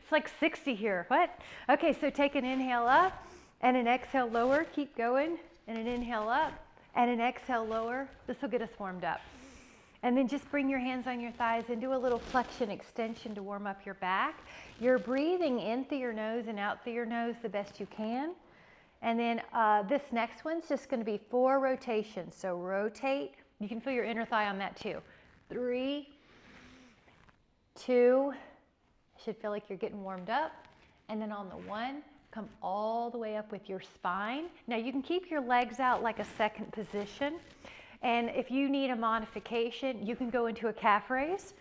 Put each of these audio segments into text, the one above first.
It's like 60 here. What? Okay, so take an inhale up and an exhale lower. Keep going. And an inhale up and an exhale lower. This will get us warmed up. And then just bring your hands on your thighs and do a little flexion extension to warm up your back. You're breathing in through your nose and out through your nose the best you can. And then this next one's just going to be 4 rotations. So rotate. You can feel your inner thigh on that too. 3, 2, should feel like you're getting warmed up. And then on the 1, come all the way up with your spine. Now you can keep your legs out like a second position. And if you need a modification, you can go into a calf raise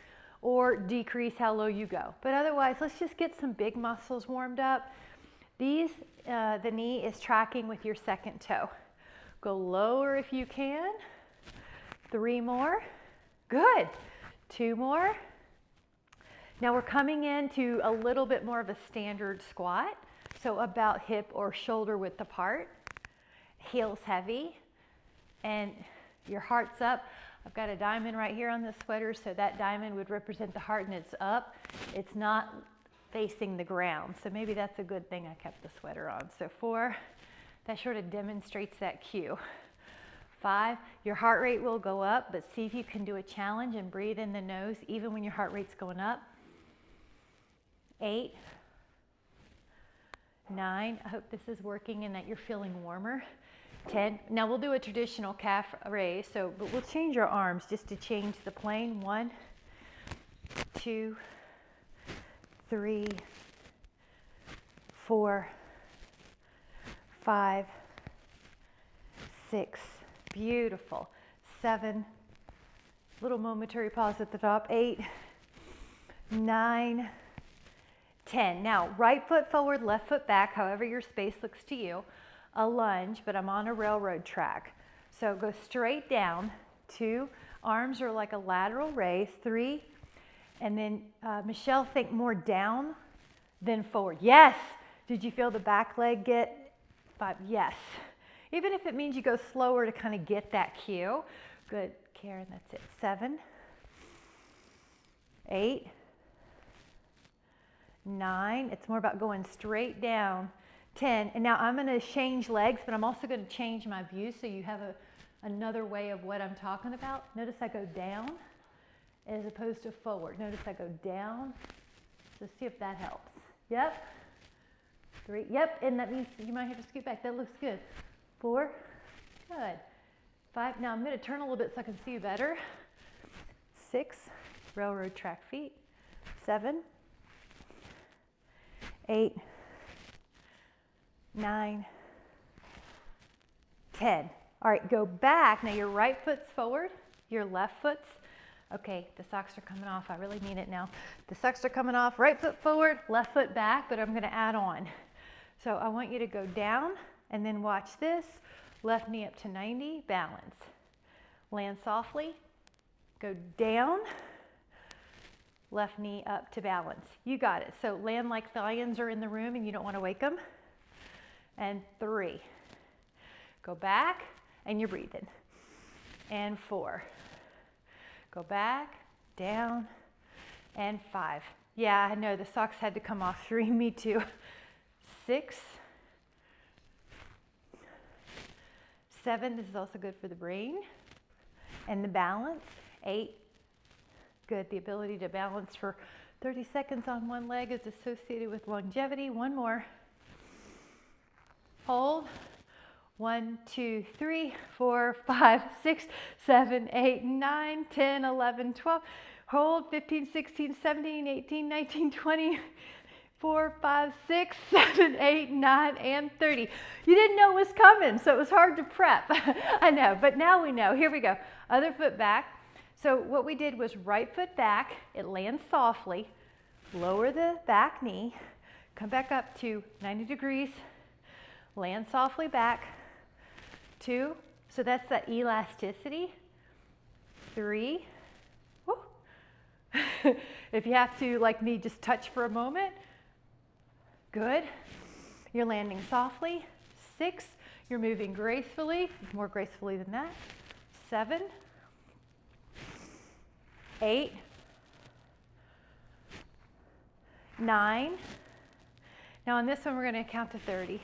or decrease how low you go. But otherwise, let's just get some big muscles warmed up. The knee is tracking with your second toe. Go lower if you can. 3 more. Good. 2 more. Now we're coming into a little bit more of a standard squat. So about hip or shoulder width apart. Heels heavy. And your heart's up. I've got a diamond right here on the sweater, so that diamond would represent the heart and it's up. It's not facing the ground. So maybe that's a good thing I kept the sweater on. So 4, that sort of demonstrates that cue. 5, your heart rate will go up, but see if you can do a challenge and breathe in the nose even when your heart rate's going up. 8, 9, I hope this is working and that you're feeling warmer. 10. Now we'll do a traditional calf raise, but we'll change our arms just to change the plane. 1, 2, 3, 4, 5, 6. Beautiful. 7. Little momentary pause at the top. 8, 9, 10. Now right foot forward, left foot back, however your space looks to you. A lunge, but I'm on a railroad track. So go straight down. 2, arms are like a lateral raise. 3, and then Michelle, think more down than forward. Yes. Did you feel the back leg get 5? Yes. Even if it means you go slower to kind of get that cue. Good, Karen, that's it. 7, 8, 9. It's more about going straight down. 10, and now I'm going to change legs, but I'm also going to change my view so you have another way of what I'm talking about. Notice I go down as opposed to forward. Notice I go down. So see if that helps. Yep. 3, yep, and that means you might have to scoot back. That looks good. 4, good. 5, now I'm going to turn a little bit so I can see you better. 6, railroad track feet. 7, 8, 9, 10. All right, go back. Now your right foot's forward, your left foot's, okay, the socks are coming off. I really mean it now. The socks are coming off, right foot forward, left foot back, but I'm going to add on. So I want you to go down and then watch this. Left knee up to 90, balance. Land softly, go down, left knee up to balance. You got it. So land like the lions are in the room and you don't want to wake them. And 3, go back and you're breathing. And 4, go back, down, and 5. Yeah, I know the socks had to come off. 3, me too. 6, 7, this is also good for the brain and the balance. 8, good, the ability to balance for 30 seconds on one leg is associated with longevity. 1 more. Hold. 1, 2, 3, 4, 5, 6, 7, 8, 9, 10, 11, 12. Hold. 15, 16, 17, 18, 19, 20, 4, 5, 6, 7, 8, 9, and 30. You didn't know it was coming, so it was hard to prep. I know, but now we know. Here we go. Other foot back. So what we did was right foot back. It lands softly. Lower the back knee. Come back up to 90 degrees. Land softly back. 2, so that's that elasticity. 3, woo. If you have to, like me, just touch for a moment. Good. You're landing softly. 6, you're moving gracefully, more gracefully than that. 7, 8, 9. Now on this one, we're going to count to 30.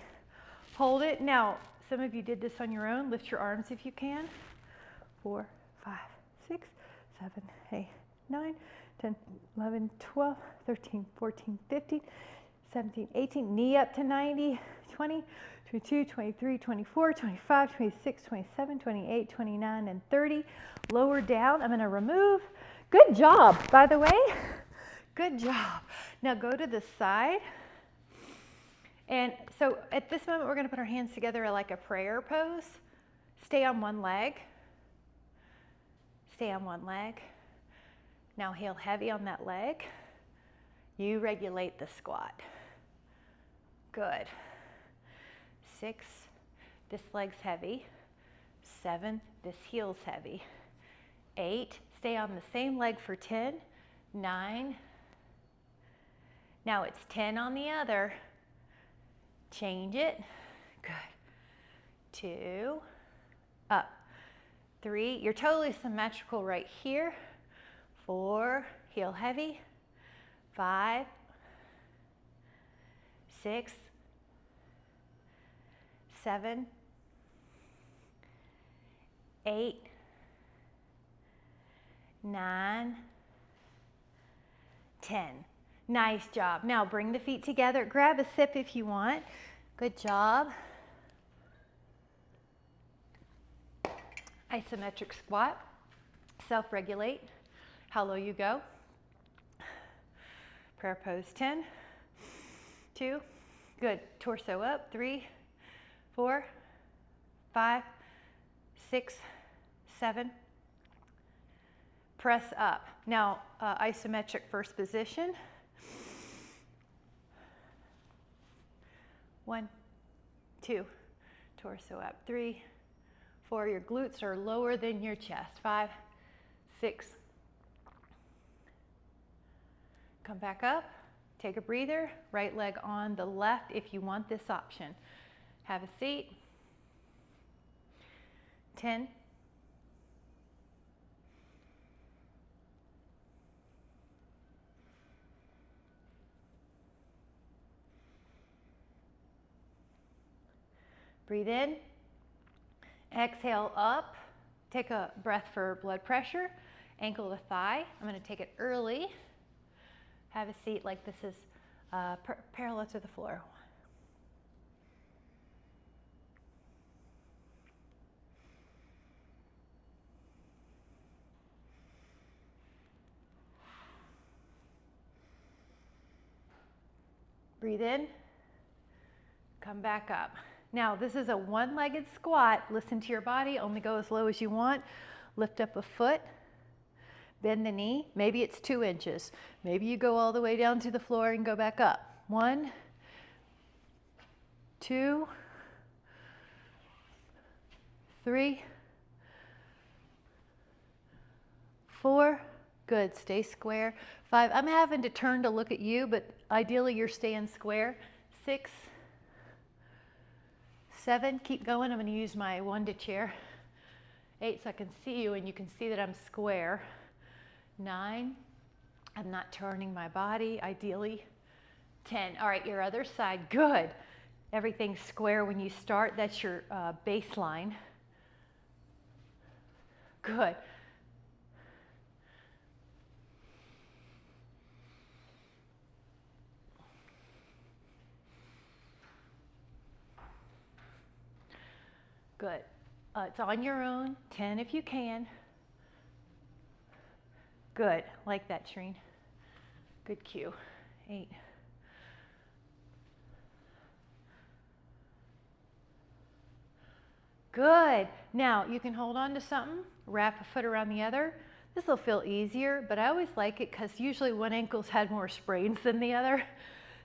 Hold it. Now, some of you did this on your own. Lift your arms if you can. 4, 5, 6, 7, 8, 9, 10, 11, 12, 13, 14, 15, 17, 18. Knee up to 90, 20, 22, 23, 24, 25, 26, 27, 28, 29, and 30. Lower down. I'm going to remove. Good job, by the way. Good job. Now go to the side. And so at this moment, we're going to put our hands together like a prayer pose. Stay on one leg. Stay on one leg. Now heel heavy on that leg. You regulate the squat. Good. 6, this leg's heavy. 7, this heel's heavy. 8, stay on the same leg for 10. 9, now it's 10 on the other. Change it. Good. 2, up. 3, you're totally symmetrical right here. 4, heel heavy. 5, 6, 7, 8, 9, 10. Nice job. Now bring the feet together. Grab a sip if you want. Good job. Isometric squat. Self-regulate. How low you go. Prayer pose 10. 2. Good. Torso up. 3, 4, 5, 6, 7. Press up. Now, isometric first position. 1, 2, torso up. 3, 4, your glutes are lower than your chest. 5, 6. Come back up. Take a breather. Right leg on the left if you want this option. Have a seat. 10. Breathe in. Exhale up. Take a breath for blood pressure. Ankle to thigh. I'm going to take it early. Have a seat like this is parallel to the floor. Breathe in. Come back up. Now, this is a one-legged squat. Listen to your body. Only go as low as you want. Lift up a foot. Bend the knee. Maybe it's 2 inches. Maybe you go all the way down to the floor and go back up. 1, 2, 3, 4. Good. Stay square. 5. I'm having to turn to look at you, but ideally you're staying square. 6, 7. Keep going. I'm going to use my Wanda chair. 8, so I can see you and you can see that I'm square. 9. I'm not turning my body, ideally. 10. All right, your other side. Good. Everything's square when you start. That's your baseline. Good. Good. It's on your own. 10 if you can. Good. Like that, Shereen. Good cue. 8. Good. Now you can hold on to something, wrap a foot around the other. This will feel easier, but I always like it because usually one ankle's had more sprains than the other.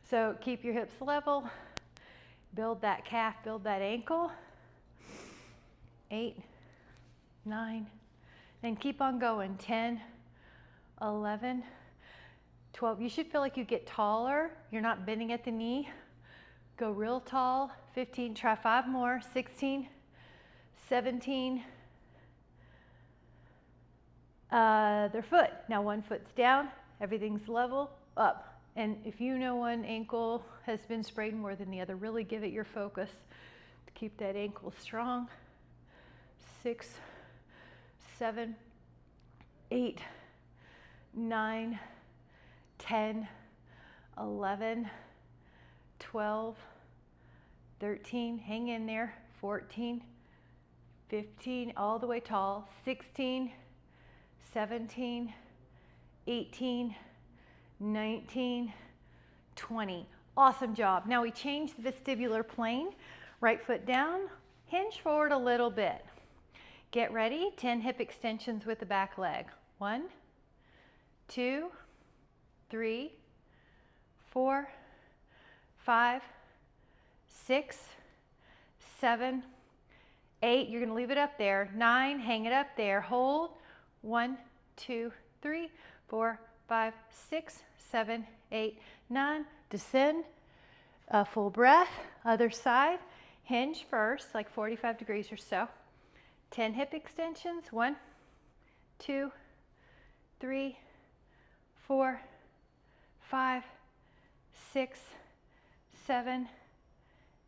So keep your hips level. Build that calf, build that ankle. 8, 9, then keep on going. 10, 11, 12. You should feel like you get taller. You're not bending at the knee. Go real tall. 15, try 5 more. 16, 17. Other foot. Now one foot's down. Everything's level. Up. And if you know one ankle has been sprained more than the other, really give it your focus to keep that ankle strong. 6, 7, 8, 9, 10, 11, 12, 13, hang in there, 14, 15, all the way tall, 16, 17, 18, 19, 20. Awesome job. Now we change the vestibular plane, right foot down, hinge forward a little bit. Get ready, 10 hip extensions with the back leg. 1, 2, 3, 4, 5, 6, 7, 8. You're going to leave it up there. 9, hang it up there. Hold. 1, 2, 3, 4, 5, 6, 7, 8, 9. Descend. Full breath. Other side. Hinge first, like 45 degrees or so. 10 hip extensions. 1, 2, 3, 4, 5, 6, 7,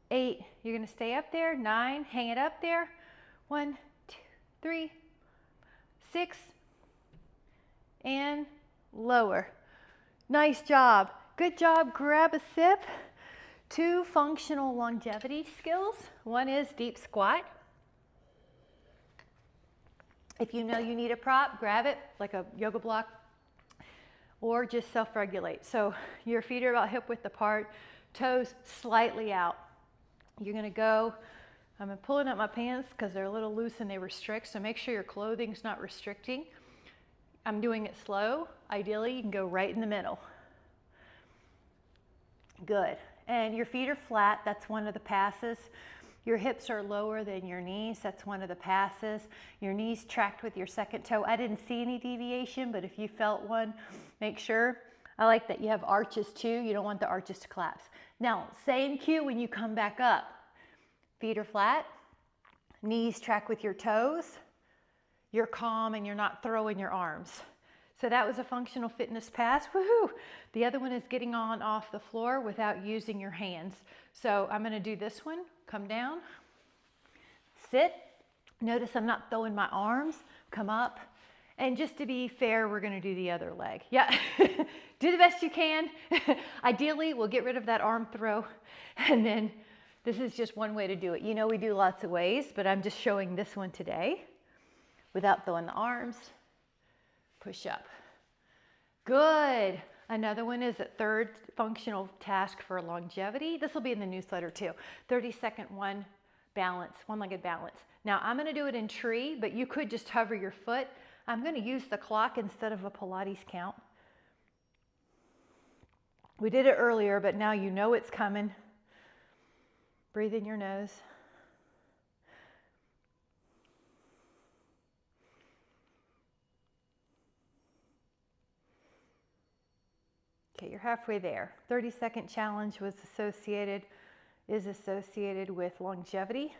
8. You're going to stay up there. 9, hang it up there. 1, 2, 3, 6, and lower. Nice job. Good job. Grab a sip. 2 functional longevity skills. One is deep squat. If you know you need a prop, grab it like a yoga block, or just self-regulate. So your feet are about hip width apart, toes slightly out. You're gonna go, I'm pulling up my pants because they're a little loose and they restrict, so make sure your clothing's not restricting. I'm doing it slow. Ideally, you can go right in the middle. Good. And your feet are flat. That's one of the passes. Your hips are lower than your knees. That's one of the passes. Your knees tracked with your second toe. I didn't see any deviation, but if you felt one, make sure. I like that you have arches too. You don't want the arches to collapse. Now, same cue when you come back up. Feet are flat. Knees track with your toes. You're calm and you're not throwing your arms. So that was a functional fitness pass. Woohoo! The other one is getting on off the floor without using your hands. So I'm going to do this one. Come down. Sit. Notice I'm not throwing my arms. Come up. And just to be fair, we're going to do the other leg. Yeah. Do the best you can. Ideally, we'll get rid of that arm throw. And then this is just one way to do it. You know we do lots of ways, but I'm just showing this one today without throwing the arms. Push up. Good. Another one is a third functional task for longevity. This will be in the newsletter too. 30-second one-legged balance. Now I'm going to do it in tree, but you could just hover your foot. I'm going to use the clock instead of a Pilates count. We did it earlier, but now you know it's coming. Breathe in your nose. Okay, you're halfway there. 30-second challenge is associated with longevity.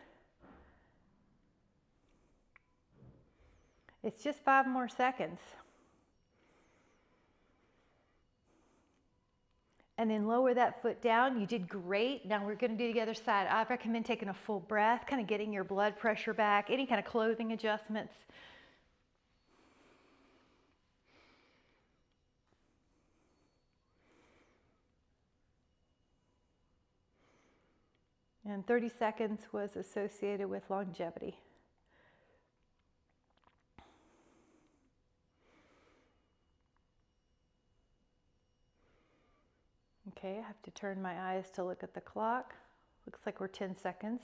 It's just 5 more seconds. And then lower that foot down. You did great. Now we're going to do the other side. I recommend taking a full breath, kind of getting your blood pressure back, any kind of clothing adjustments. And 30 seconds was associated with longevity. Okay, I have to turn my eyes to look at the clock. Looks like we're 10 seconds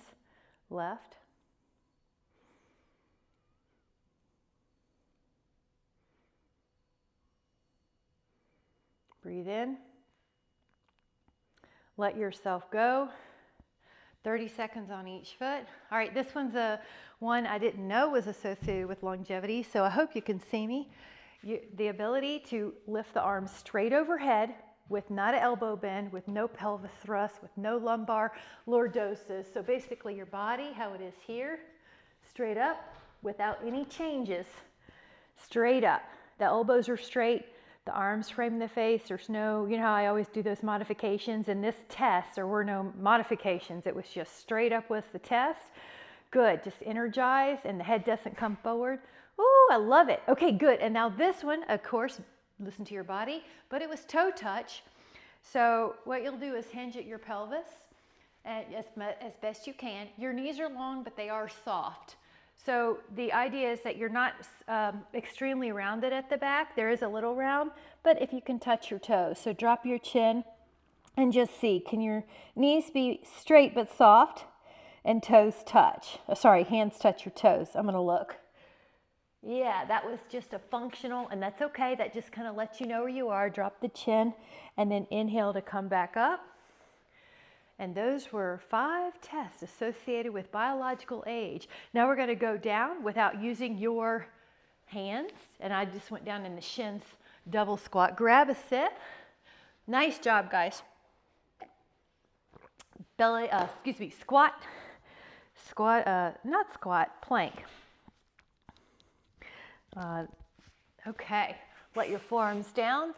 left. Breathe in. Let yourself go. 30 seconds on each foot. All right, this one's one I didn't know was associated with longevity, so I hope you can see me. The ability to lift the arms straight overhead with not an elbow bend, with no pelvis thrust, with no lumbar lordosis. So basically your body, how it is here, straight up without any changes. Straight up. The elbows are straight, The arms frame the face. There's no, you know how I always do those modifications? In this test, there were no modifications. It was just straight up was the test. Good, just energize and the head doesn't come forward. Ooh, I love it. Okay, good. And now this one, of course, listen to your body, but it was toe touch. So what you'll do is hinge at your pelvis as best you can. Your knees are long, but they are soft. So the idea is that you're not extremely rounded at the back. There is a little round, but if you can touch your toes. So drop your chin and just see, can your knees be straight but soft? And toes touch. Hands touch your toes. I'm gonna look. Yeah, that was just a functional, and that's okay. That just kind of lets you know where you are. Drop the chin and then inhale to come back up. And those were 5 tests associated with biological age. Now we're gonna go down without using your hands. And I just went down in the shins double squat. Grab a sit. Nice job, guys. Belly, squat. Not squat, plank. Okay, let your forearms down.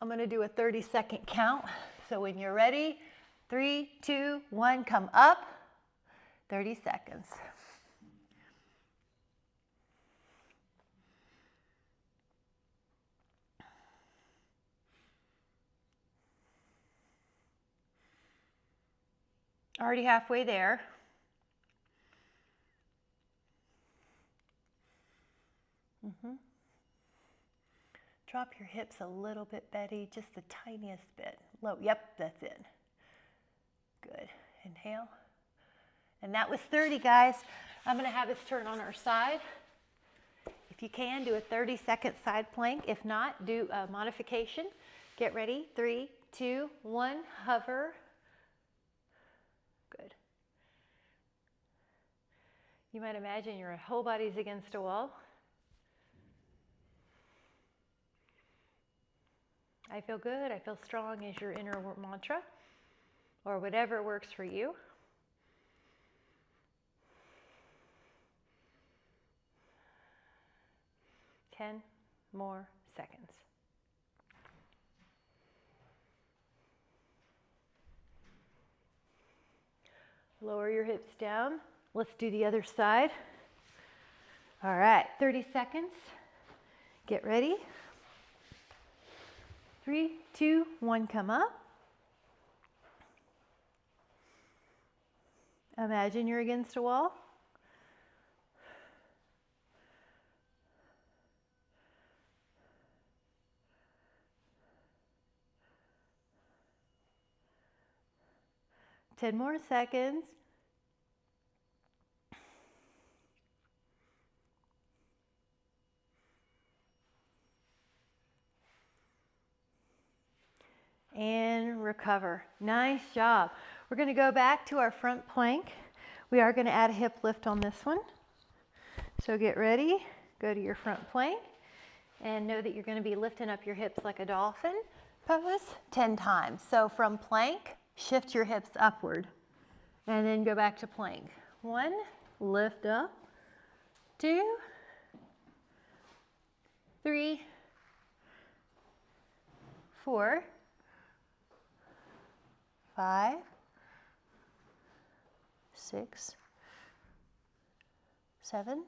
I'm gonna do a 30-second count. So when you're ready, 3, 2, 1, come up, 30 seconds. Already halfway there. Drop your hips a little bit, Betty, just the tiniest bit. Low, yep, that's it. Good, inhale. And that was 30, guys. I'm gonna have us turn on our side. If you can, do a 30-second side plank. If not, do a modification. Get ready, 3, 2, 1, hover. Good. You might imagine your whole body's against a wall. I feel good, I feel strong is your inner mantra, or whatever works for you. Ten more seconds. Lower your hips down. Let's do the other side. All right, 30 seconds. Get ready. 3, 2, 1, come up. Imagine you're against a wall. Ten more seconds. And recover. Nice job. We're going to go back to our front plank. We are going to add a hip lift on this one. So get ready. Go to your front plank and know that you're going to be lifting up your hips like a dolphin pose 10 times. So from plank, shift your hips upward and then go back to plank. 1, lift up. 2, 3, 4, 5, 6, 7,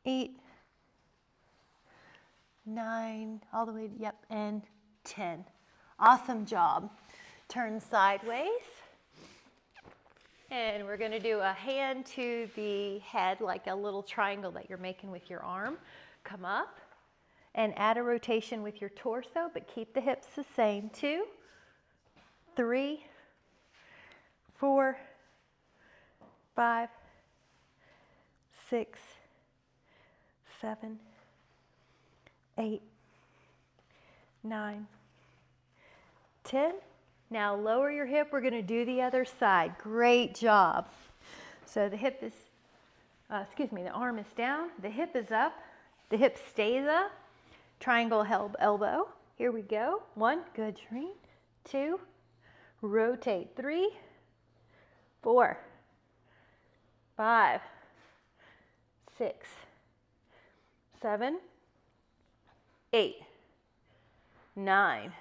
8, 9, all the way, yep, and 10. Awesome job. Turn sideways. And we're going to do a hand to the head, like a little triangle that you're making with your arm. Come up and add a rotation with your torso, but keep the hips the same. 2, 3, 4, 5, 6, 7, 8, 9, 10. Now lower your hip. We're going to do the other side. Great job. So the hip is, the arm is down, the hip is up, the hip stays up, triangle elbow. Here we go. 1, good, Erin. 2, rotate. 3, 4, 5, 6, 7, 8, 9,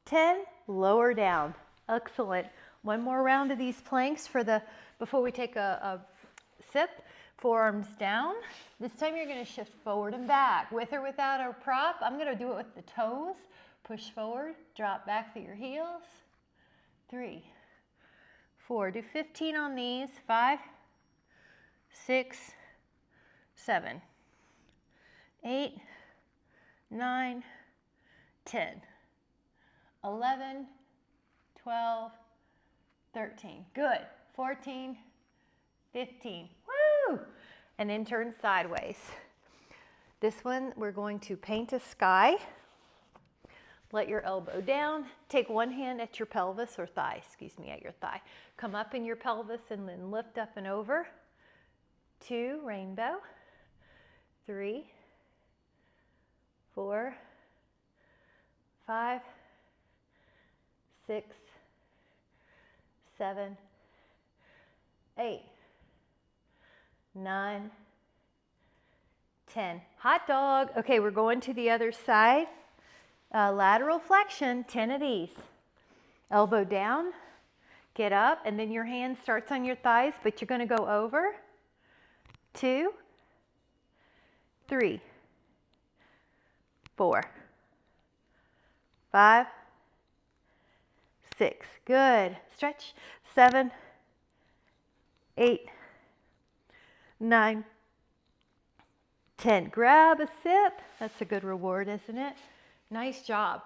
10. Lower down. Excellent. One more round of these planks before we take a sip. Forearms down. This time you're going to shift forward and back. With or without a prop, I'm going to do it with the toes. Push forward, drop back through your heels. 3, 4. Do 15 on these. 5, 6, 7, 8, 9, 10, 11, 12, 13. Good. 14, 15. Woo! And then turn sideways. This one, we're going to paint a sky. Let your elbow down. Take one hand at your pelvis or thigh, at your thigh. Come up in your pelvis and then lift up and over. 2, rainbow. 3, 4, 5, 6, 7, 8, 9, 10. Hot dog. Okay, we're going to the other side. Lateral flexion, 10 of these. Elbow down, get up, and then your hand starts on your thighs, but you're going to go over. 2, 3, 4, 5, 6. Good. Stretch. 7, 8, 9, 10. Grab a sip. That's a good reward, isn't it? Nice job.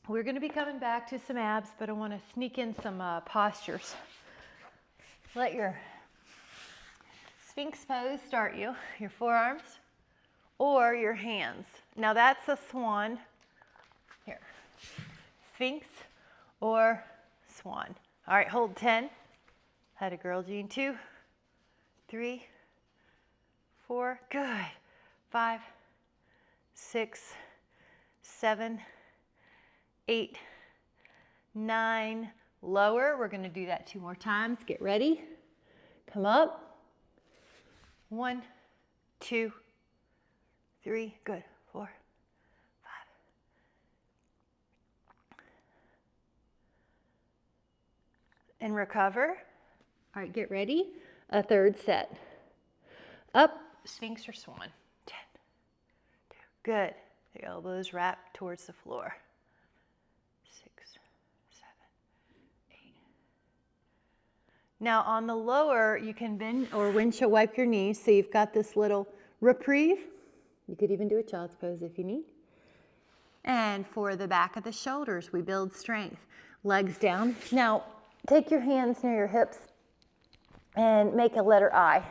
We're going to be coming back to some abs, but I want to sneak in some postures. Let your Sphinx pose start you, your forearms or your hands. Now that's a swan. Here. Sphinx or swan. All right, hold 10. Had a girl gene. 2, 3, 4. Good. 5, 6, 7, 8, 9. Lower. We're going to do that 2 more times. Get ready. Come up. 1, 2, 3. Good. 4, 5. And recover. All right, get ready. A third set. Up, Sphinx or swan. 10, 2. Good. The elbows wrap towards the floor. 6, 7, 8. Now on the lower, you can bend or windshield wipe your knees, so you've got this little reprieve. You could even do a child's pose if you need. And for the back of the shoulders, we build strength. Legs down. Now, take your hands near your hips and make a letter I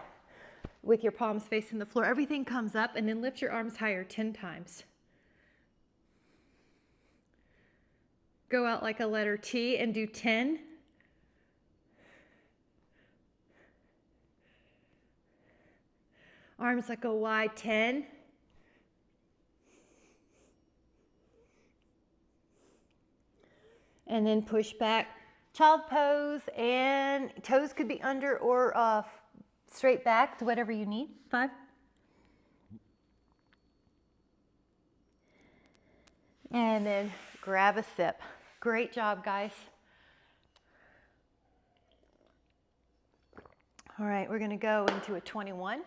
with your palms facing the floor. Everything comes up, and then lift your arms higher 10 times. Go out like a letter T and do 10. Arms like a Y, 10. And then push back. Child pose, and toes could be under or straight back to whatever you need. 5. And then grab a sip. Great job, guys. All right, we're going to go into a 21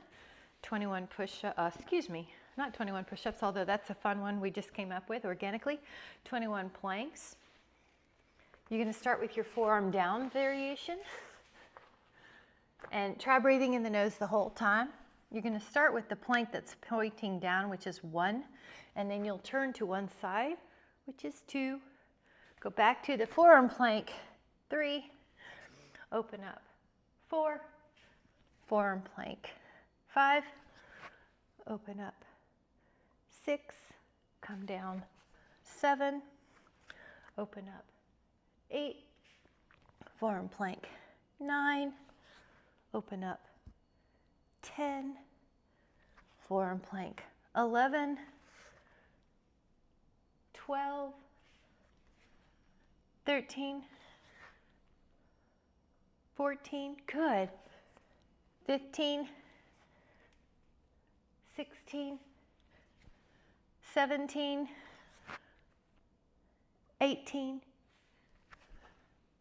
push-up, not 21 push-ups, although that's a fun one we just came up with organically. 21 planks. You're going to start with your forearm down variation. And try breathing in the nose the whole time. You're going to start with the plank that's pointing down, which is 1. And then you'll turn to one side, which is 2. Go back to the forearm plank. 3. Open up. 4. Forearm plank. 5. Open up. 6. Come down. 7. Open up. 8. Forearm plank. 9. Open up. 10. Forearm plank. 11. 12. 13. 14. Good. 15. 16, 17, 18,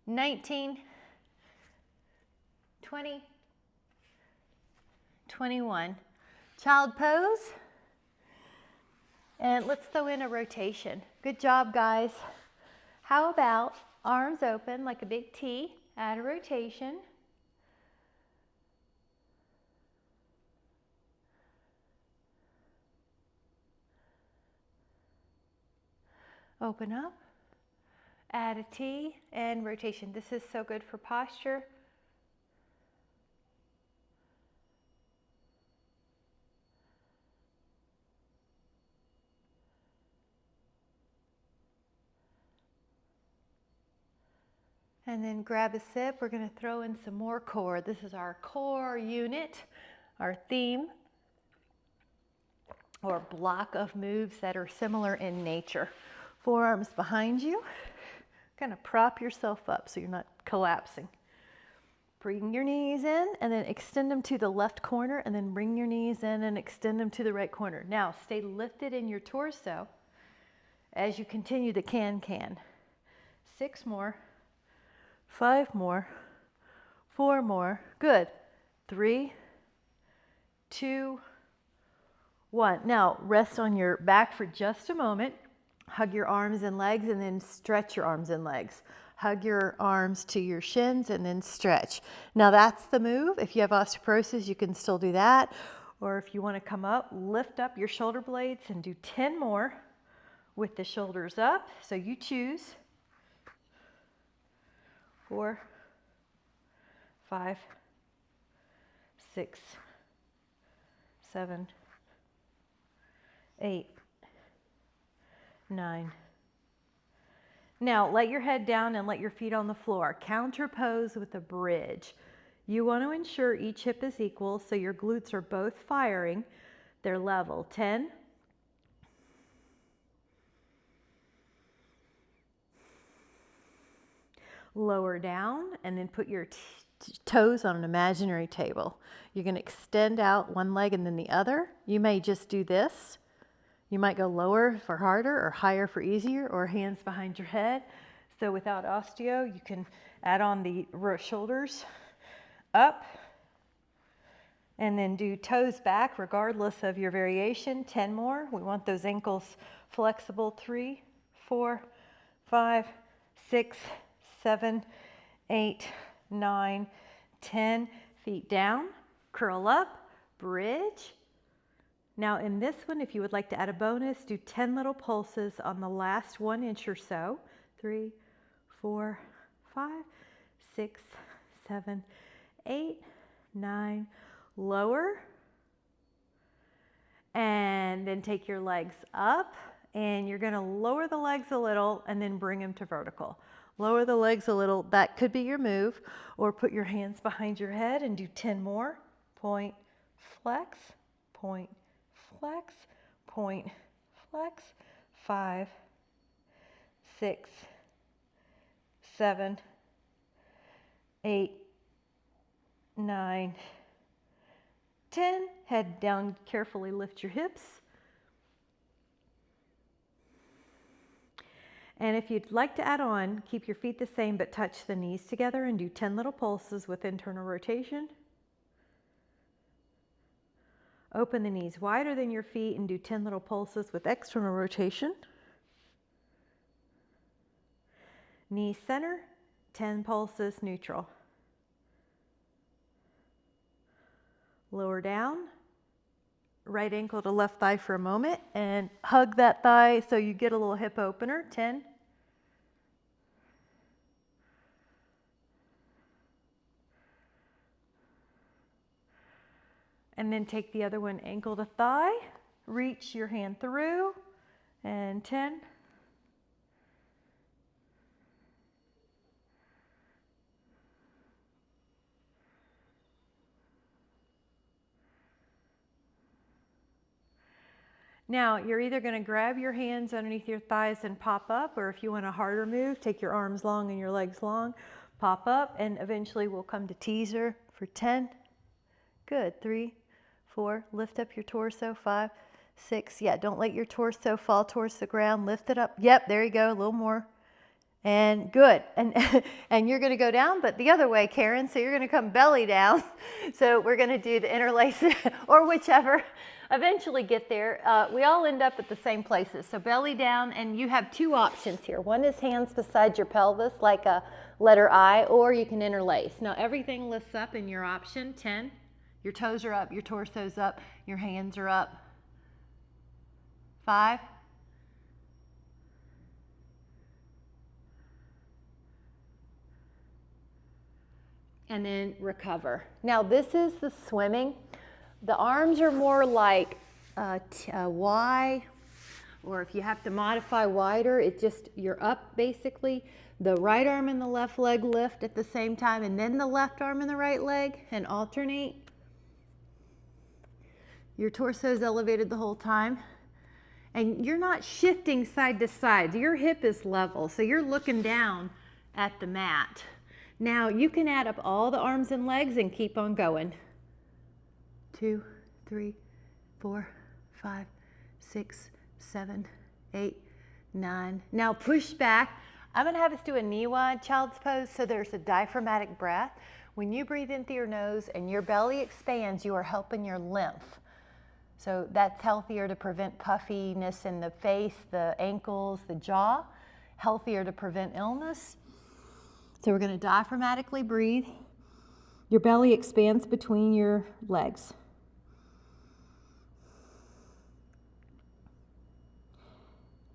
19, 20, 21. Child pose. And let's throw in a rotation. Good job, guys. How about arms open like a big T, add a rotation. Open up, add a T, and rotation. This is so good for posture. And then grab a sip. We're going to throw in some more core. This is our core unit, our theme, or block of moves that are similar in nature. Forearms behind you. Kind of prop yourself up so you're not collapsing. Bring your knees in and then extend them to the left corner, and then bring your knees in and extend them to the right corner. Now stay lifted in your torso as you continue the can-can. 6 more, 5 more, 4 more. Good. 3, 2, 1. Now rest on your back for just a moment. Hug your arms and legs and then stretch your arms and legs. Hug your arms to your shins and then stretch. Now that's the move. If you have osteoporosis, you can still do that. Or if you want to come up, lift up your shoulder blades and do 10 more with the shoulders up. So you choose. 4, 5, 6, 7, 8, 9. Now let your head down and let your feet on the floor. Counter pose with a bridge. You want to ensure each hip is equal so your glutes are both firing. They're level. 10. Lower down and then put your toes on an imaginary table. You're going to extend out one leg and then the other. You may just do this. You might go lower for harder or higher for easier, or hands behind your head. So without osteo, you can add on the shoulders up and then do toes back regardless of your variation. 10 more. We want those ankles flexible. 3, 4, 5, 6, 7, 8, 9, 10. Feet down, curl up, bridge. Now in this one, if you would like to add a bonus, do 10 little pulses on the last 1 inch or so. 3, 4, 5, 6, 7, 8, 9. Lower. And then take your legs up, and you're going to lower the legs a little and then bring them to vertical. Lower the legs a little. That could be your move. Or put your hands behind your head and do 10 more. Point, flex, point, flex, point, flex. 5, 6, 7, 8, 9, 10. Head down, carefully lift your hips. And if you'd like to add on, keep your feet the same but touch the knees together and do 10 little pulses with internal rotation. Open the knees wider than your feet and do 10 little pulses with external rotation. Knee center, 10 pulses neutral. Lower down, right ankle to left thigh for a moment and hug that thigh so you get a little hip opener. 10. And then take the other one ankle to thigh, reach your hand through, and 10. Now, you're either going to grab your hands underneath your thighs and pop up, or if you want a harder move, take your arms long and your legs long, pop up, and eventually we'll come to teaser for 10. Good. 3, 4, lift up your torso, 5, 6, yeah, don't let your torso fall towards the ground, lift it up, yep, there you go, a little more, and good, and you're gonna go down, but the other way, Karen, so you're gonna come belly down, so we're gonna do the interlace, or whichever, eventually get there. We all end up at the same places, so belly down, and you have two options here. One is hands beside your pelvis, like a letter I, or you can interlace. Now everything lifts up in your option. 10, your toes are up, your torso's up, your hands are up. 5, and then recover. Now this is the swimming. The arms are more like Y, or if you have to modify wider, it just, you're up basically. The right arm and the left leg lift at the same time, and then the left arm and the right leg, and alternate. Your torso is elevated the whole time. And you're not shifting side to side. Your hip is level, so you're looking down at the mat. Now you can add up all the arms and legs and keep on going. 2, 3, 4, 5, 6, 7, 8, 9. Now push back. I'm gonna have us do a knee wide child's pose, so there's a diaphragmatic breath. When you breathe in through your nose and your belly expands, you are helping your lymph. So that's healthier to prevent puffiness in the face, the ankles, the jaw, healthier to prevent illness. So we're gonna diaphragmatically breathe. Your belly expands between your legs.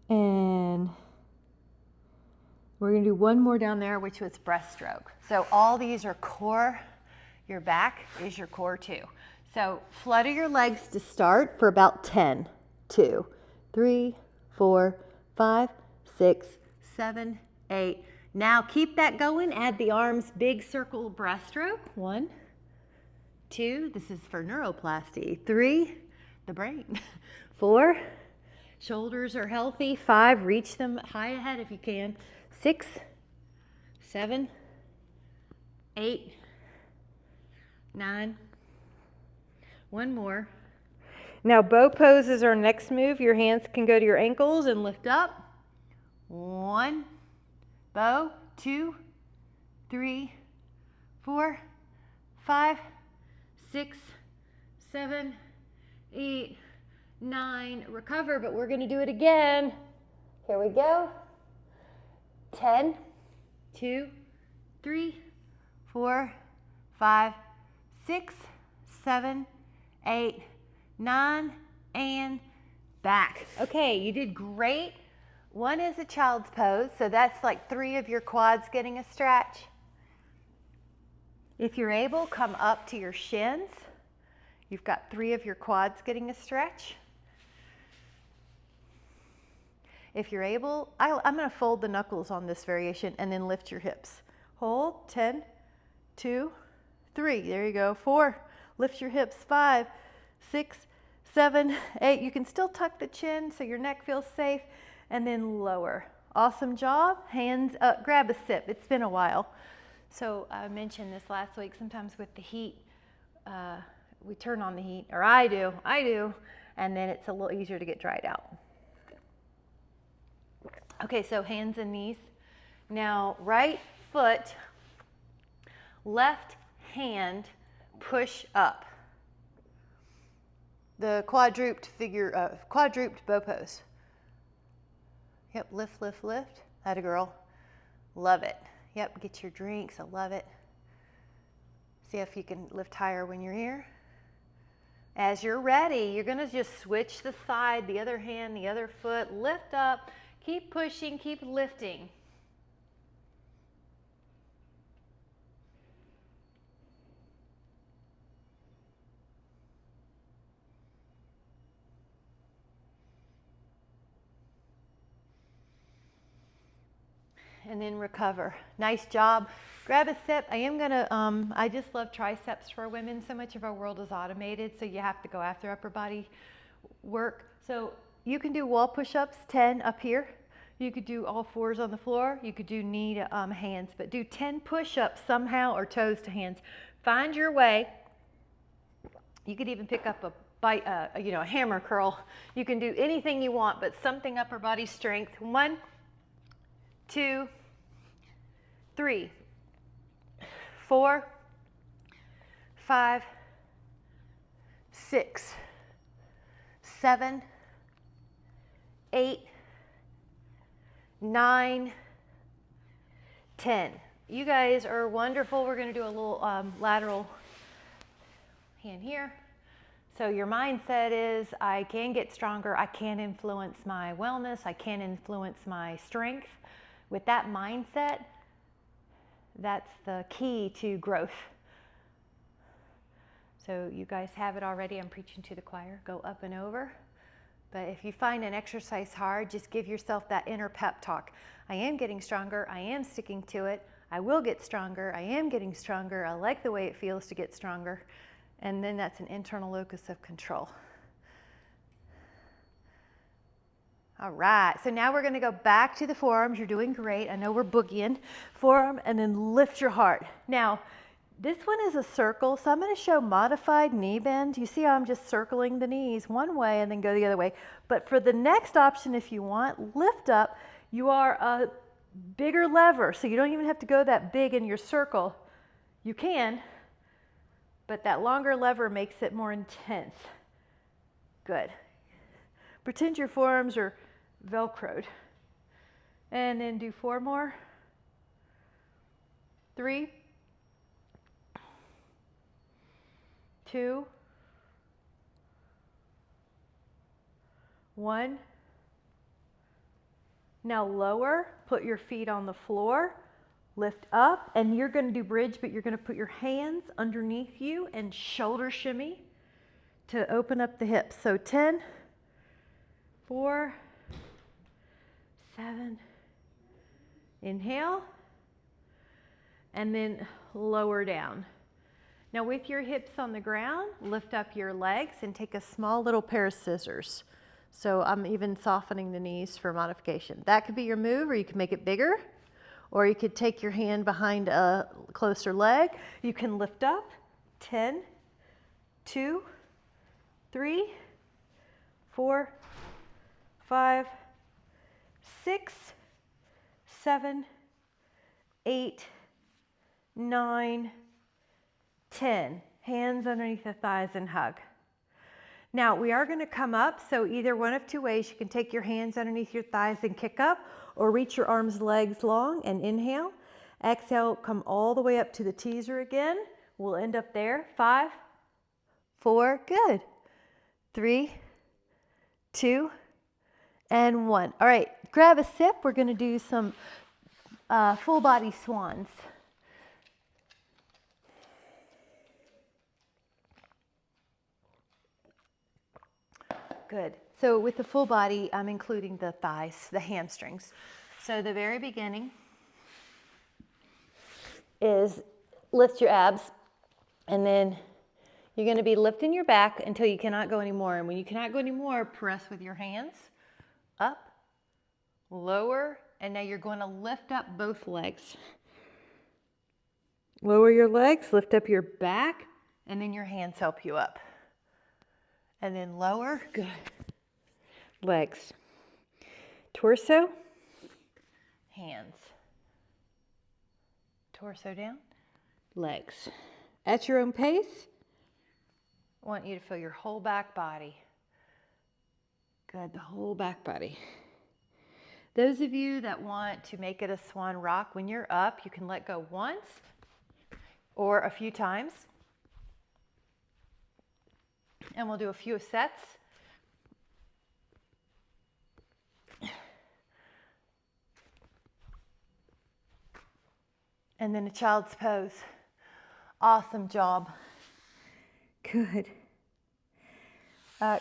And we're gonna do one more down there, which was breaststroke. So all these are core. Your back is your core too. So flutter your legs to start for about 10. 2, 3, 4, 5, 6, 7, 8. Now keep that going. Add the arms, big circle breaststroke. 1, 2, this is for neuroplasty. 3, the brain. 4, shoulders are healthy. 5, reach them high ahead if you can. 6, 7, 8, 9. One more. Now bow pose is our next move. Your hands can go to your ankles and lift up. 1, bow, 2, 3, 4, 5, 6, 7, 8, 9. Recover, but we're gonna do it again. Here we go. 10, 2, 3, 4, 5, 6, 7, 8, 9, and back. Okay, you did great. One is a child's pose, so that's like 3 of your quads getting a stretch. If you're able, come up to your shins. You've got 3 of your quads getting a stretch. If you're able, I'm gonna fold the knuckles on this variation and then lift your hips. Hold, 10, 2, 3, there you go, 4, lift your hips, 5, 6, 7, 8. You can still tuck the chin so your neck feels safe, and then lower. Awesome job. Hands up, grab a sip. It's been a while. So I mentioned this last week, sometimes with the heat, we turn on the heat, or I do, and then it's a little easier to get dried out. Okay, so hands and knees. Now right foot, left hand, push up. The quadruped bow pose. Yep, lift, lift, lift. Atta girl. Love it. Yep, get your drinks. I love it. See if you can lift higher when you're here. As you're ready, you're gonna just switch the side, the other hand, the other foot, lift up, keep pushing, keep lifting. And then recover. Nice job. Grab a sip. I just love triceps for women. So much of our world is automated, so you have to go after upper body work. So you can do wall push-ups, 10 up here. You could do all 4s on the floor. You could do knee to hands, but do 10 push-ups somehow, or toes to hands. Find your way. You could even pick up a hammer curl. You can do anything you want, but something upper body strength. 1, 2, 3, 4, 5, 6, 7, 8, 9, 10. You guys are wonderful. We're going to do a little lateral hand here. So your mindset is, I can get stronger. I can influence my wellness. I can influence my strength. With that mindset, that's the key to growth. So you guys have it already. I'm preaching to the choir. Go up and over. But if you find an exercise hard, just give yourself that inner pep talk. I am getting stronger. I am sticking to it. I will get stronger. I am getting stronger. I like the way it feels to get stronger. And then that's an internal locus of control. All right, so now we're going to go back to the forearms. You're doing great. I know we're boogieing. Forearm, and then lift your heart. Now, this one is a circle, so I'm going to show modified knee bend. You see how I'm just circling the knees one way and then go the other way. But for the next option, if you want, lift up. You are a bigger lever, so you don't even have to go that big in your circle. You can, but that longer lever makes it more intense. Good. Pretend your forearms are Velcroed. And then do 4 more. 3, 2, 1. Now lower, put your feet on the floor, lift up, and you're going to do bridge, but you're going to put your hands underneath you and shoulder shimmy to open up the hips. So 10, 4, 7, inhale, and then lower down. Now with your hips on the ground, lift up your legs and take a small little pair of scissors. So I'm even softening the knees for modification. That could be your move, or you can make it bigger, or you could take your hand behind a closer leg. You can lift up. 10, 2, 3, 4, 5, 6, 7, 8, 9, 10. Hands underneath the thighs and hug. Now we are going to come up, so either one of 2 ways. You can take your hands underneath your thighs and kick up, or reach your arms, legs long and inhale. Exhale, come all the way up to the teaser again. We'll end up there. 5, 4, good. 3, 2, and 1. All right, grab a sip. We're going to do some full body swans. Good. So with the full body, I'm including the thighs, the hamstrings. So the very beginning is lift your abs, and then you're going to be lifting your back until you cannot go anymore. And when you cannot go anymore, press with your hands up, lower, and now you're going to lift up both legs. Lower your legs, lift up your back, and then your hands help you up. And then lower, good. Legs. Torso, hands. Torso down, legs. At your own pace, I want you to feel your whole back body. Good, the whole back body. Those of you that want to make it a swan rock, when you're up, you can let go once or a few times. And we'll do a few sets. And then a child's pose. Awesome job. Good.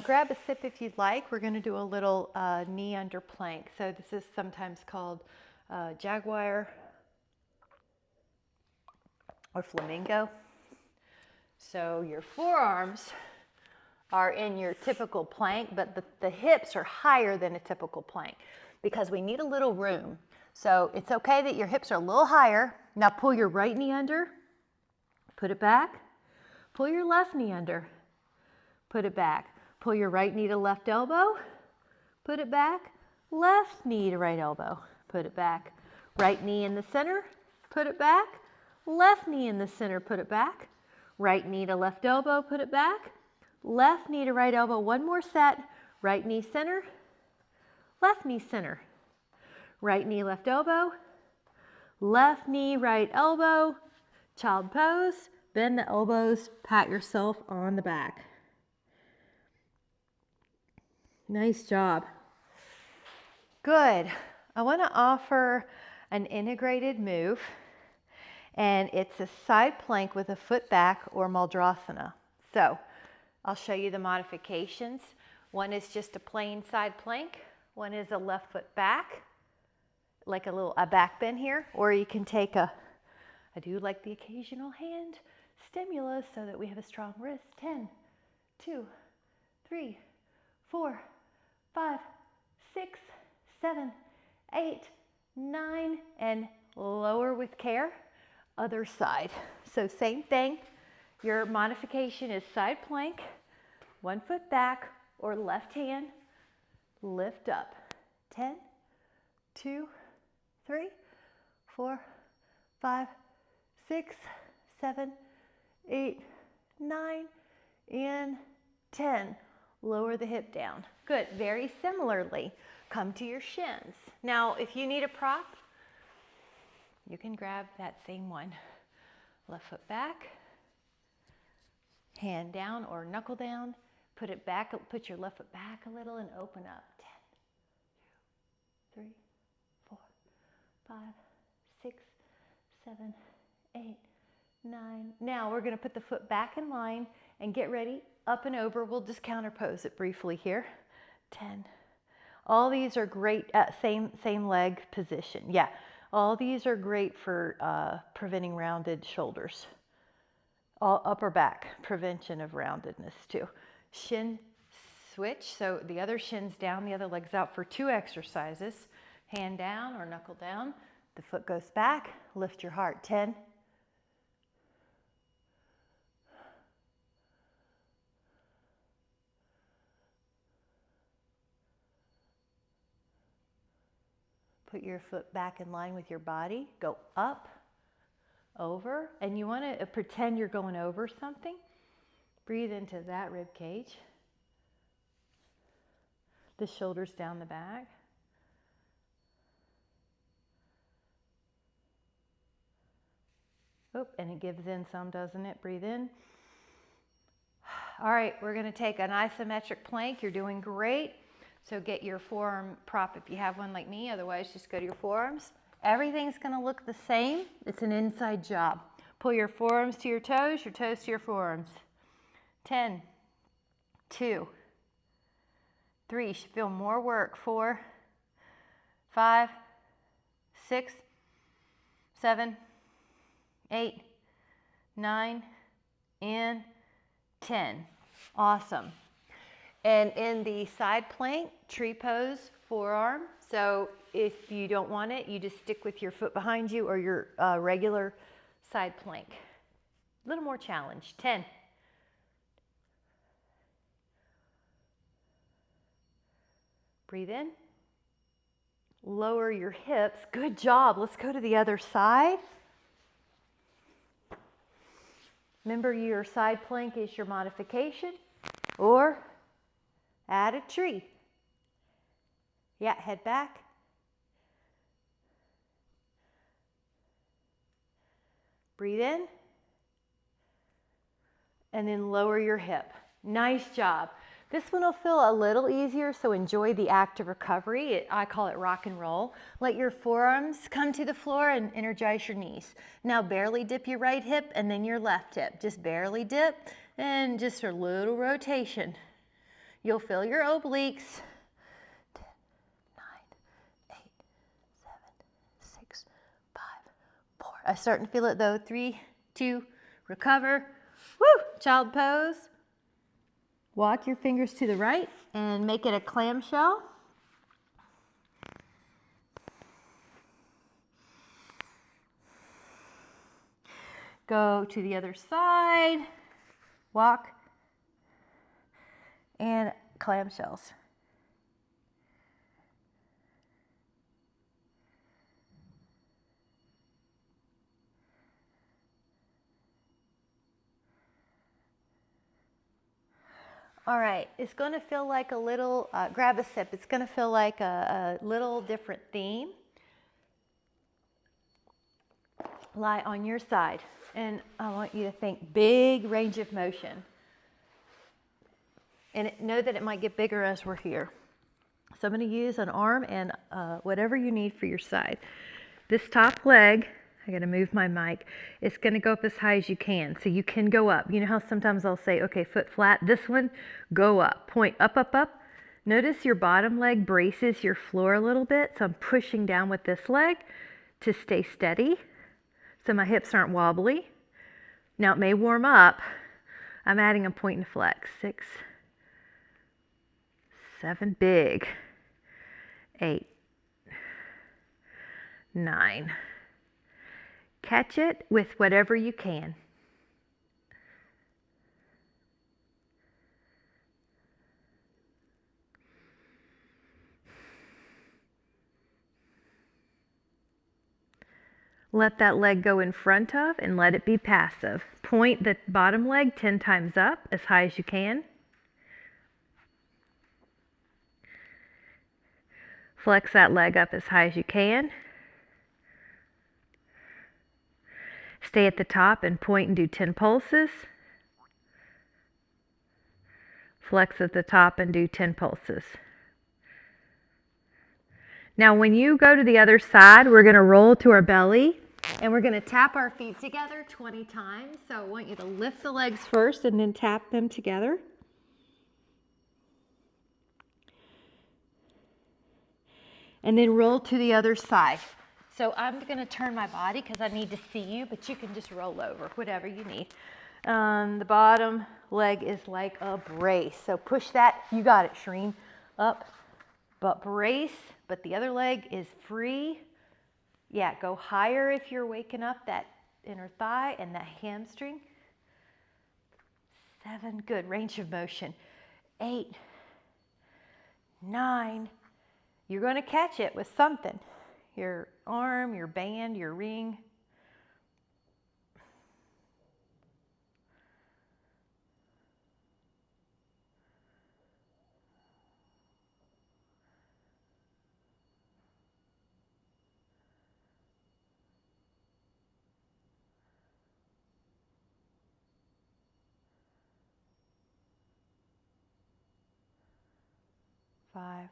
Grab a sip if you'd like. We're going to do a little knee under plank. So this is sometimes called jaguar or flamingo. So your forearms are in your typical plank, but the hips are higher than a typical plank because we need a little room. So it's okay that your hips are a little higher. Now pull your right knee under, put it back, pull your left knee under, put it back. Pull your right knee to left elbow, put it back. Left knee to right elbow, put it back. Right knee in the center, put it back. Left knee in the center, put it back. Right knee to left elbow, put it back. Left knee to right elbow, one more set. Right knee center, left knee center. Right knee left elbow, left knee right elbow. Child pose, bend the elbows, pat yourself on the back. Nice job. Good. I want to offer an integrated move, and it's a side plank with a foot back or Maldrasana. So I'll show you the modifications. One is just a plain side plank. One is a left foot back, like a back bend here, or you can take I do like the occasional hand stimulus so that we have a strong wrist. 10, 2, 3, 4, 5, 6, 7, 8, 9, and lower with care. Other side. So same thing. Your modification is side plank, one foot back, or left hand, lift up. 10, 2, 3, 4, 5, 6, 7, 8, 9, and 10. Lower the hip down. Good. Very similarly, come to your shins. Now, if you need a prop, you can grab that same one. Left foot back, hand down or knuckle down. Put it back, put your left foot back a little and open up. 10, 2, 3, 4, 5, 6, 7, 8, 9. Now we're going to put the foot back in line and get ready. Up and over. We'll just counterpose it briefly here. 10. All these are great at same leg position. Yeah, all these are great for preventing rounded shoulders. All upper back, prevention of roundedness too. Shin switch, so the other shin's down, the other leg's out for 2 exercises. Hand down or knuckle down. The foot goes back. Lift your heart. 10. Put your foot back in line with your body. Go up, over, and you want to pretend you're going over something. Breathe into that rib cage. The shoulders down the back. Oh, and it gives in some, doesn't it? Breathe in. All right, we're going to take an isometric plank. You're doing great. So get your forearm prop if you have one like me. Otherwise, just go to your forearms. Everything's going to look the same. It's an inside job. Pull your forearms to your toes to your forearms. 10, 2, 3. You should feel more work. 4, 5, 6, 7, 8, 9, and 10. Awesome. And in the side plank, tree pose, forearm. So if you don't want it, you just stick with your foot behind you or your regular side plank. A little more challenge. 10. Breathe in. Lower your hips. Good job. Let's go to the other side. Remember, your side plank is your modification, or add a tree. Yeah, head back. Breathe in. And then lower your hip. Nice job. This one will feel a little easier, so enjoy the act of recovery. I call it rock and roll. Let your forearms come to the floor and energize your knees. Now barely dip your right hip and then your left hip. Just barely dip and just a little rotation. You'll feel your obliques. 10, 9, 8, 7, 6, 5, 4. I'm starting to feel it though. 3, 2, recover. Woo! Child pose. Walk your fingers to the right and make it a clamshell. Go to the other side. Walk. and clamshells. All right, it's going to feel like a little, grab a sip, it's going to feel like a little different theme. Lie on your side, and I want you to think big range of motion. And know that it might get bigger as we're here. So I'm going to use an arm and whatever you need for your side. This top leg, I got to move my mic, it's going to go up as high as you can. So you can go up. You know how sometimes I'll say, okay, foot flat. This one, go up. Point up, up, up. Notice your bottom leg braces your floor a little bit. So I'm pushing down with this leg to stay steady so my hips aren't wobbly. Now it may warm up. I'm adding a point and flex. 6, 7, big. 8, 9. Catch it with whatever you can. Let that leg go in front of and let it be passive. Point the bottom leg 10 times up as high as you can. Flex that leg up as high as you can. Stay at the top and point and do 10 pulses. Flex at the top and do 10 pulses. Now when you go to the other side, we're going to roll to our belly and we're going to tap our feet together 20 times. So I want you to lift the legs first and then tap them together. And then roll to the other side. So I'm going to turn my body because I need to see you, but you can just roll over, whatever you need. The bottom leg is like a brace. So push that. You got it, Shereen. Up, but brace, but the other leg is free. Yeah, go higher if you're waking up that inner thigh and that hamstring. 7, good, range of motion. 8, 9, you're going to catch it with something. Your arm, your band, your ring. 5,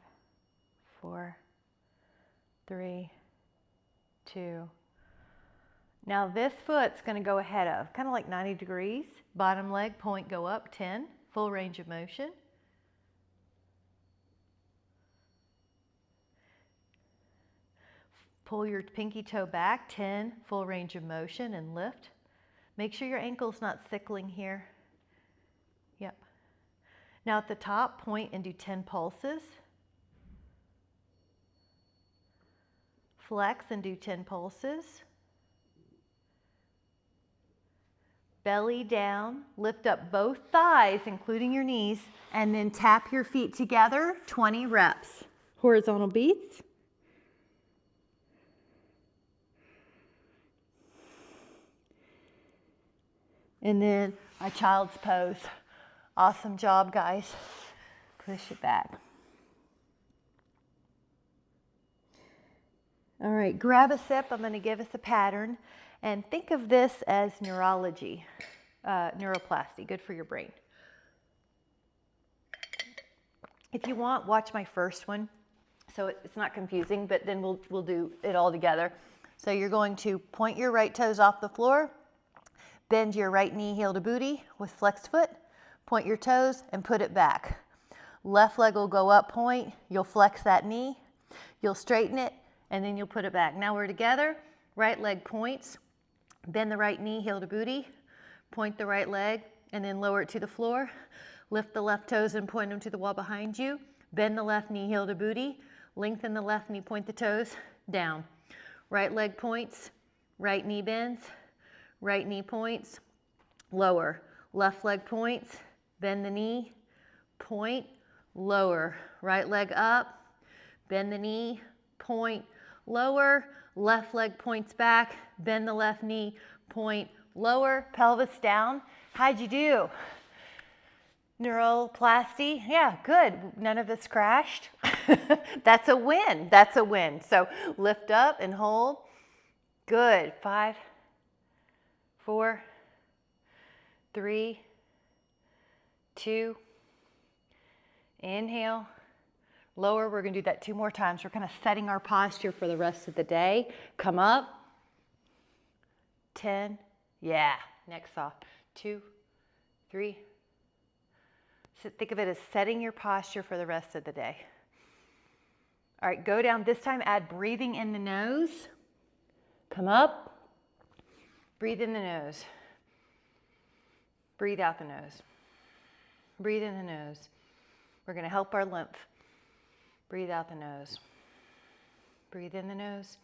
4, 3, 2. Now this foot's going to go ahead of, kind of like 90 degrees. Bottom leg, point, go up, 10. Full range of motion. Pull your pinky toe back, 10. Full range of motion and lift. Make sure your ankle's not sickling here. Yep. Now at the top, point and do 10 pulses. Flex and do 10 pulses. Belly down, lift up both thighs, including your knees, and then tap your feet together, 20 reps. Horizontal beats. And then a child's pose. Awesome job, guys. Push it back. All right, grab a sip. I'm going to give us a pattern. And think of this as neurology, neuroplasty, good for your brain. If you want, watch my first one. So it's not confusing, but then we'll do it all together. So you're going to point your right toes off the floor, bend your right knee heel to booty with flexed foot, point your toes and put it back. Left leg will go up, point, you'll flex that knee, you'll straighten it, and then you'll put it back. Now we're together, right leg points, bend the right knee heel to booty, point the right leg, and then lower it to the floor. Lift the left toes and point them to the wall behind you. Bend the left knee heel to booty, lengthen the left knee, point the toes, down. Right leg points, right knee bends, right knee points, lower. Left leg points, bend the knee, point, lower. Right leg up, bend the knee, point, lower. Left leg points back, bend the left knee, point, lower. Pelvis down. How'd you do? Neuroplasty? Yeah, good. None of us crashed. That's a win. That's a win. So lift up and hold. Good. 5, 4, 3, 2. Inhale. Lower. We're going to do that 2 more times. We're kind of setting our posture for the rest of the day. Come up. 10. Yeah. Next off. 2, 3. So think of it as setting your posture for the rest of the day. All right, go down. This time add breathing in the nose. Come up. Breathe in the nose. Breathe out the nose. Breathe in the nose. We're going to help our lymph. Breathe out the nose. Breathe in the nose.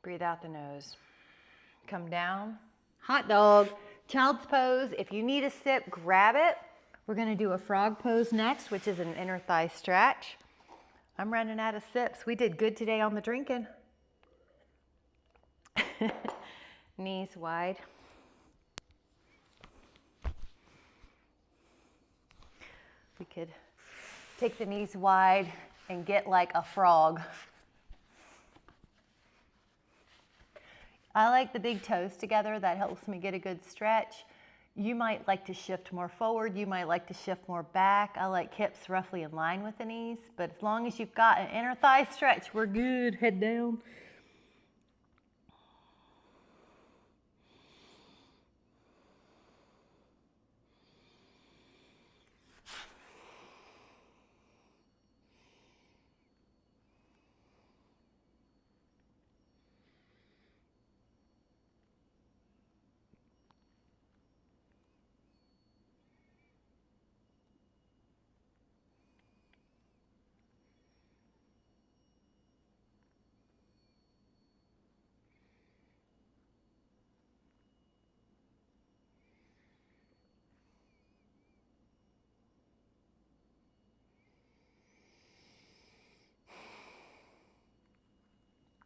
Breathe out the nose. Come down. Hot dog. Child's pose. If you need a sip, grab it. We're going to do a frog pose next, which is an inner thigh stretch. I'm running out of sips. We did good today on the drinking. Knees wide. We could take the knees wide and get like a frog. I like the big toes together. That helps me get a good stretch. You might like to shift more forward. You might like to shift more back. I like hips roughly in line with the knees, but as long as you've got an inner thigh stretch, we're good. Head down.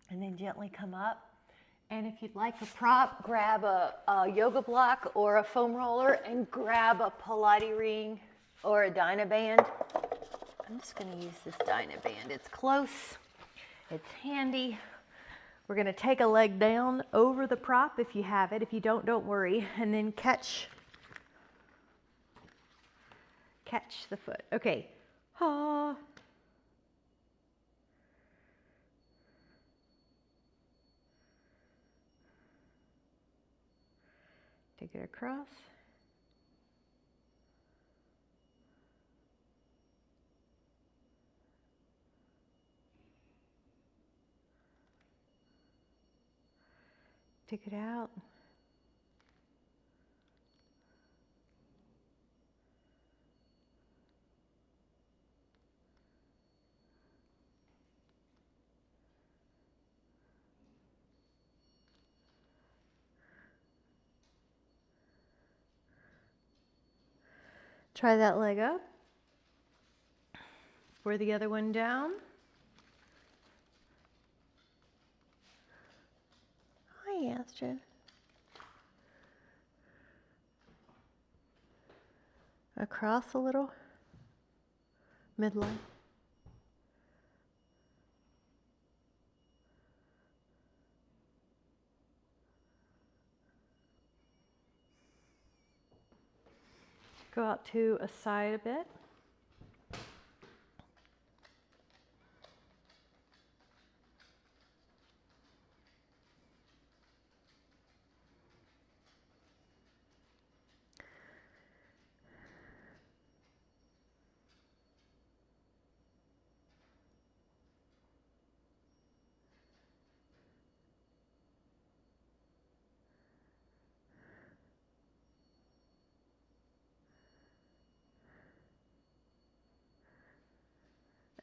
And then gently come up. And if you'd like a prop, grab a yoga block or a foam roller and grab a Pilates ring or a Dynaband. I'm just going to use this Dynaband. It's close. It's handy. We're going to take a leg down over the prop if you have it. If you don't worry. And then catch the foot. Okay. Ha. Take it across. Take it out. Try that leg up. Or the other one down. Hi, Astrid. Across a little. Midline. Go out to a side a bit.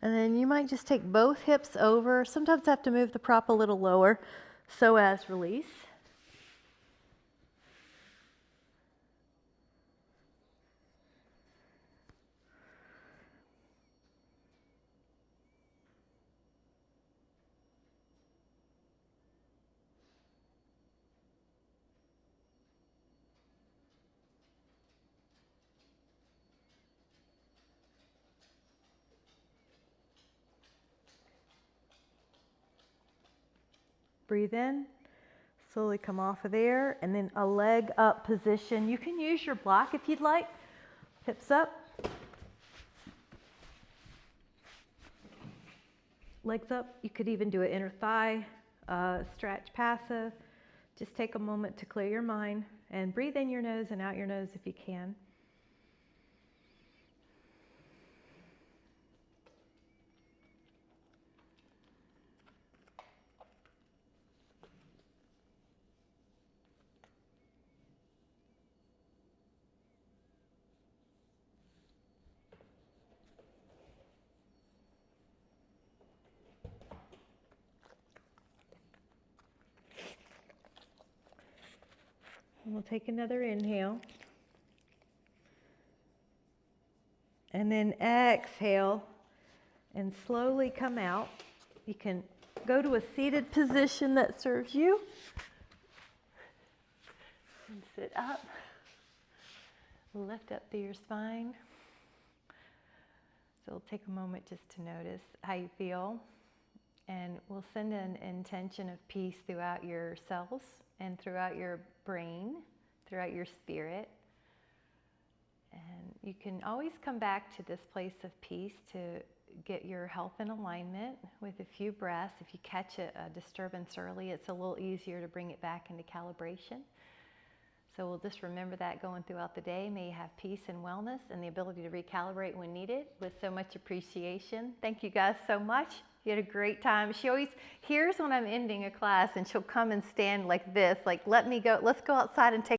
And then you might just take both hips over. Sometimes I have to move the prop a little lower so as release. Breathe in, slowly come off of there, and then a leg up position. You can use your block if you'd like. Hips up. Legs up. You could even do an inner thigh stretch passive. Just take a moment to clear your mind and breathe in your nose and out your nose if you can. And we'll take another inhale. And then exhale and slowly come out. You can go to a seated position that serves you. And sit up. Lift up through your spine. So we'll take a moment just to notice how you feel. And we'll send an intention of peace throughout your cells and throughout your brain, throughout your spirit. And you can always come back to this place of peace to get your health in alignment with a few breaths. If you catch a disturbance early, it's a little easier to bring it back into calibration. So we'll just remember that going throughout the day. May you have peace and wellness and the ability to recalibrate when needed with so much appreciation. Thank you guys so much. You had a great time. She always hears when I'm ending a class and she'll come and stand like this, like, let me go, let's go outside and take